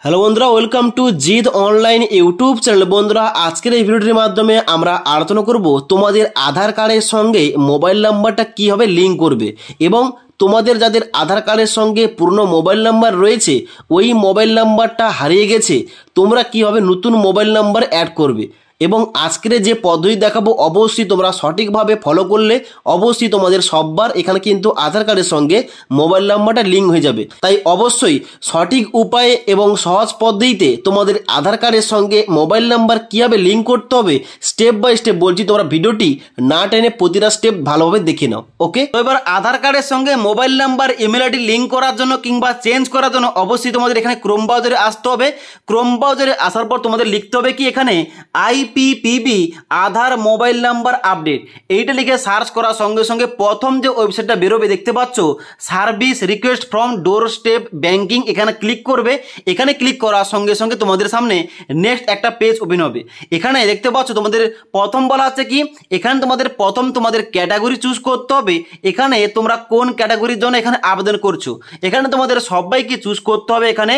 Hello বন্ধুরা, welcome to Gide online YouTube channel. বন্ধুরা, আজকের এই ভিডিওটির মাধ্যমে আমরা আলোচনা করব তোমাদের আধার কার্ডের সঙ্গে মোবাইল নাম্বারটা কীভাবে লিঙ্ক করবে এবং তোমাদের যাদের আধার কার্ডের সঙ্গে পুরনো মোবাইল নাম্বার রয়েছে ওই মোবাইল নাম্বারটা হারিয়ে গেছে, তোমরা কীভাবে নতুন মোবাইল নাম্বার অ্যাড করবে। এবং আজকের যে পদ্ধতি দেখাবো অবশ্যই তোমরা সঠিকভাবে ফলো করলে অবশ্যই তোমাদের সববার এখানে কিন্তু আধার কার্ডের সঙ্গে মোবাইল নাম্বারটা লিঙ্ক হয়ে যাবে। তাই অবশ্যই সঠিক উপায়ে এবং সহজ পদ্ধতিতে তোমাদের আধার কার্ডের সঙ্গে মোবাইল নাম্বার কীভাবে লিঙ্ক করতে হবে স্টেপ বাই স্টেপ বলছি, তোমরা ভিডিওটি না টেনে প্রতিটা স্টেপ ভালোভাবে দেখে নাও। ওকে, তো এবার আধার কার্ডের সঙ্গে mobile number email ID link করার জন্য কিংবা চেঞ্জ করার জন্য অবশ্যই তোমাদের এখানে ক্রোম ব্রাউজারে আসতে হবে। ক্রোম ব্রাউজারে আসার পর তোমাদের লিখতে হবে কি এখানে আইপিপিবি আধার মোবাইল নাম্বার আপডেট, এইটা লিখে সার্চ করার সঙ্গে সঙ্গে প্রথম যে ওয়েবসাইটটা বেরোবে দেখতে পাচ্ছ service request from door step banking, এখানে ক্লিক করবে। এখানে ক্লিক করার সঙ্গে সঙ্গে তোমাদের সামনে নেক্সট একটা পেজ ওপেন হবে। এখানে দেখতে পাচ্ছ তোমাদের প্রথম বলা আছে কি এখানে তোমাদের প্রথম তোমাদের ক্যাটাগরি চুজ করতে হবে। এখানে তোমরা কোন ক্যাটাগরির জন্য এখানে আবেদন করছো এখানে তোমাদের সবাইকে চুজ করতে হবে এখানে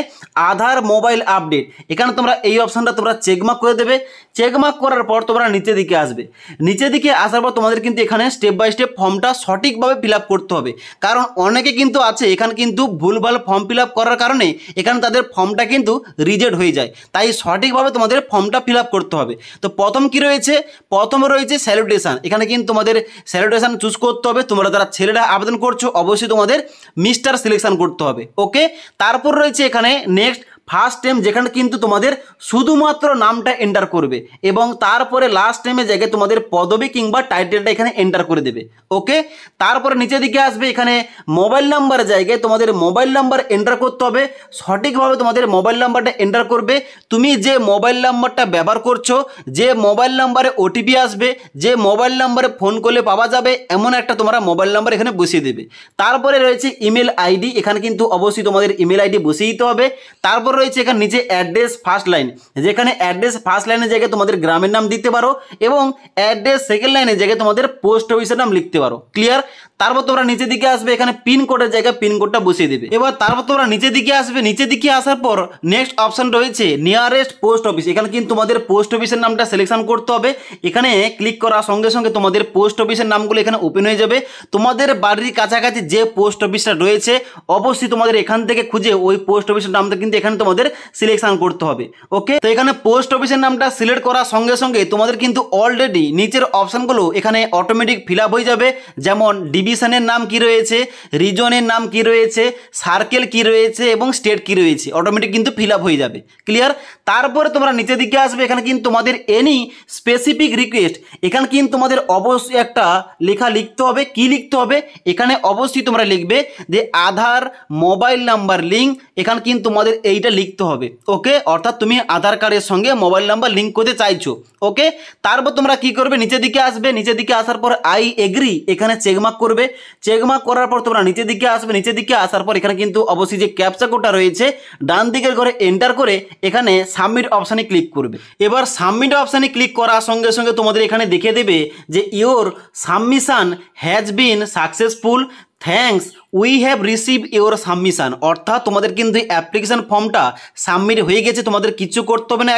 আধার মোবাইল আপডেট। এখানে তোমরা এই অপশানটা তোমরা চেকমার্ক করে দেবে। চেকমার্ক করার পর তোমরা নিচের দিকে আসবে। নিচের দিকে আসার পর তোমাদের কিন্তু এখানে স্টেপ বাই স্টেপ ফর্মটা সঠিকভাবে ফিল আপ করতে হবে, কারণ অনেকে কিন্তু আছে এখানে কিন্তু ভুলভাল ফর্ম ফিল আপ করার কারণে এখানে তাদের ফর্মটা কিন্তু রিজেক্ট হয়ে যায়। তাই সঠিকভাবে তোমাদের ফর্মটা ফিল আপ করতে হবে। তো প্রথম কি রয়েছে, প্রথমে রয়েছে স্যালুটেশন। এখানে কিন্তু তোমাদের স্যালুটেশন চুজ করতে হবে। তোমরা যারা ছেলেরা আবেদন করছো অবশ্যই তোমাদের মিস্টার সিলেকশন করতে হবে। ওকে, তারপর রয়েছে এখানে নেক্সট ফার্স্ট নেম, যেখানে কিন্তু তোমাদের শুধুমাত্র নামটা এন্টার করবে এবং তারপরে লাস্ট নেমে জায়গায় তোমাদের পদবি কিংবা টাইটেলটা এখানে এন্টার করে দেবে। ওকে, তারপরে নিচের দিকে আসবে। এখানে মোবাইল নাম্বার জায়গায় তোমাদের মোবাইল নাম্বার এন্টার করতে হবে। সঠিকভাবে তোমাদের মোবাইল নাম্বারটা এন্টার করবে। তুমি যে মোবাইল নাম্বারটা ব্যবহার করছো, যে মোবাইল নাম্বারে ওটিপি আসবে, যে মোবাইল নাম্বারে ফোন করলে পাওয়া যাবে এমন একটা তোমরা মোবাইল নাম্বার এখানে বসিয়ে দেবে। তারপরে রয়েছে ইমেল আইডি, এখানে কিন্তু অবশ্যই তোমাদের ইমেল আইডি বসিয়ে দিতে হবে। তারপর রয়েছে এখানে নিচে অ্যাড্রেস ফার্স্ট লাইন, যেখানে অ্যাড্রেস ফার্স্ট লাইনের জায়গায় তোমাদের গ্রামের নাম দিতে পারো এবং অ্যাড্রেস সেকেন্ড লাইনের জায়গায় তোমাদের পোস্ট অফিসের নাম লিখতে পারো। ক্লিয়ার? তারপর তোমরা নিচের দিকে আসবে, এখানে পিন কোডের জায়গায় পিন কোডটা বসিয়ে দেবে। এবার তারপর তোমরা নিচের দিকে আসবে। নিচের দিকে আসার পর নেক্সট অপশন রয়েছে নিয়ারেস্ট পোস্ট অফিস, এখানে কিন্তু তোমাদের পোস্ট অফিসের নামটা সিলেকশন করতে হবে। এখানে ক্লিক করার সঙ্গে সঙ্গে তোমাদের পোস্ট অফিসের নামগুলো এখানে ওপেন হয়ে যাবে। তোমাদের বাড়ির কাছাকাছি যে পোস্ট অফিসটা রয়েছে অবশ্যই তোমাদের এখান থেকে খুঁজে ওই পোস্ট অফিসের নামটা কিন্তু এখানে তোমাদের সিলেকশন করতে হবে। ওকে, তো এখানে পোস্ট অফিসের নামটা সিলেক্ট করার সঙ্গে সঙ্গে তোমাদের কিন্তু অলরেডি নিচের অপশানগুলো এখানে অটোমেটিক ফিল আপ হয়ে যাবে। যেমন ডিভিশনের নাম কি রয়েছে, রিজনের নাম কি রয়েছে, সার্কেল কি রয়েছে এবং স্টেট কি রয়েছে, অটোমেটিক কিন্তু ফিল আপ হয়ে যাবে। ক্লিয়ার? তারপরে তোমরা নিচের দিকে আসবে। এখানে কিন্তু তোমাদের এনি স্পেসিফিক রিকোয়েস্ট, এখানে কিন্তু তোমাদের অবশ্যই একটা লেখা লিখতে হবে। কি লিখতে হবে এখানে অবশ্যই তোমরা লিখবে যে আধার মোবাইল নাম্বার লিঙ্ক, এখানে কিন্তু তোমাদের এইটা লিখতে হবে। ওকে, অর্থাৎ তুমি আধার কার্ডের সঙ্গে মোবাইল নাম্বার লিঙ্ক করতে চাইছো। ওকে, তারপর তোমরা কি করবে নিচের দিকে আসবে। নিচের দিকে আসার পর আই এগ্রি এখানে চেকমার্ক করবে। চেকমার্ক করার পর তোমরা নিচের দিকে আসবে। নিচের দিকে আসার পর এখানে কিন্তু অবশ্যই যে ক্যাপচা কোডটা রয়েছে ডান দিকের ঘরে এন্টার করে এখানে সাবমিট অপশানে ক্লিক করবে। এবার সাবমিট অপশানে ক্লিক করার সঙ্গে সঙ্গে তোমাদের এখানে দেখিয়ে দেবে যে your submission has been successful, thanks we have receive your submission, অর্থাৎ তোমাদের কিন্তু অ্যাপ্লিকেশন ফর্মটা সাবমিট হয়ে গেছে। তোমাদের কিছু করতে হবে না,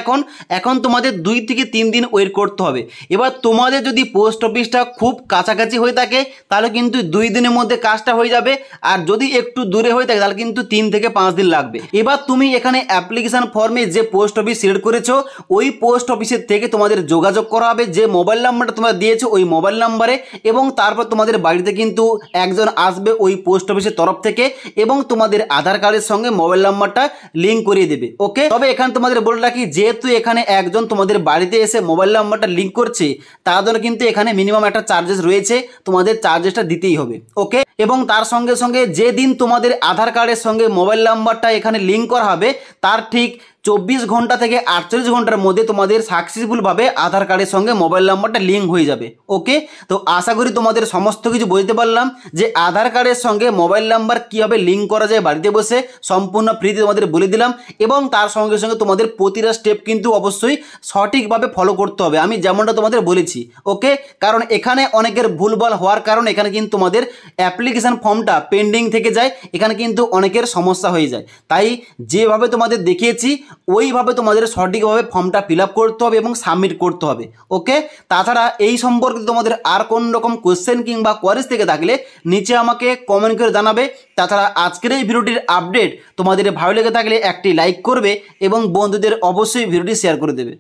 এখন তোমাদের 2 থেকে 3 দিন ওয়েট করতে হবে। এবার তোমাদের যদি পোস্ট অফিসটা খুব কাছাকাছি হয়ে থাকে তাহলে কিন্তু 2 দিনের মধ্যে কাজটা হয়ে যাবে, আর যদি একটু দূরে হয়ে থাকে তাহলে কিন্তু 3 থেকে 5 দিন লাগবে। এবার তুমি এখানে অ্যাপ্লিকেশন ফর্মে যে পোস্ট অফিস সিলেক্ট করেছো ওই পোস্ট অফিসের থেকে তোমাদের যোগাযোগ করা হবে যে মোবাইল নাম্বারটা তোমরা দিয়েছো ওই মোবাইল নাম্বারে, এবং তারপর তোমাদের বাড়িতে কিন্তু একজন আসবে ওই পোস্ট অফিসের তরফ থেকে এবং তোমাদের আধার কার্ডের সঙ্গে মোবাইল নাম্বারটা লিঙ্ক করিয়ে দেবে। ওকে, তবে এখানে তোমাদের বলে রাখি যেহেতু এখানে একজন তোমাদের বাড়িতে এসে মোবাইল নাম্বারটা লিঙ্ক করছে তার জন্য কিন্তু এখানে মিনিমাম একটা চার্জেস রয়েছে, তোমাদের চার্জেসটা দিতেই হবে। ওকে, এবং তার সঙ্গে সঙ্গে যেদিন তোমাদের আধার কার্ডের সঙ্গে মোবাইল নাম্বারটা এখানে লিঙ্ক করা হবে তার ঠিক 24 ঘন্টা থেকে 48 ঘন্টার মধ্যে তোমাদের সাকসেসফুলভাবে আধার কার্ডের সঙ্গে মোবাইল নাম্বারটা লিঙ্ক হয়ে যাবে। ওকে, তো আশা করি তোমাদের সমস্ত কিছু বুঝতে পারলাম যে আধার কার্ডের সঙ্গে মোবাইল নাম্বার কীভাবে লিঙ্ক করা যায় বাড়িতে বসে, সম্পূর্ণ ফ্রিতে তোমাদের বলে দিলাম। এবং তার সঙ্গে সঙ্গে তোমাদের প্রতিটা স্টেপ কিন্তু অবশ্যই সঠিকভাবে ফলো করতে হবে, আমি যেমনটা তোমাদের বলেছি। ওকে, কারণ এখানে অনেকের ভুলভাল হওয়ার কারণে এখানে কিন্তু তোমাদের অ্যাপ্লিকেশান ফর্মটা পেন্ডিং থেকে যায়, এখানে কিন্তু অনেকের সমস্যা হয়ে যায়। তাই যেভাবে তোমাদের দেখিয়েছি ওইভাবে তোমাদের সঠিকভাবে ফর্মটা ফিল আপ করতে হবে এবং সাবমিট করতে হবে। ওকে, তাছাড়া এই সম্পর্কে তোমাদের আর কোন রকম কোয়েশ্চেন কিংবা কোয়ারিজ থেকে থাকলে নিচে আমাকে কমেন্ট করে জানাবে। তাছাড়া আজকের এই ভিডিওটির আপডেট তোমাদের ভালো লেগে থাকলে একটি লাইক করবে এবং বন্ধুদের অবশ্যই ভিডিওটি শেয়ার করে দেবে।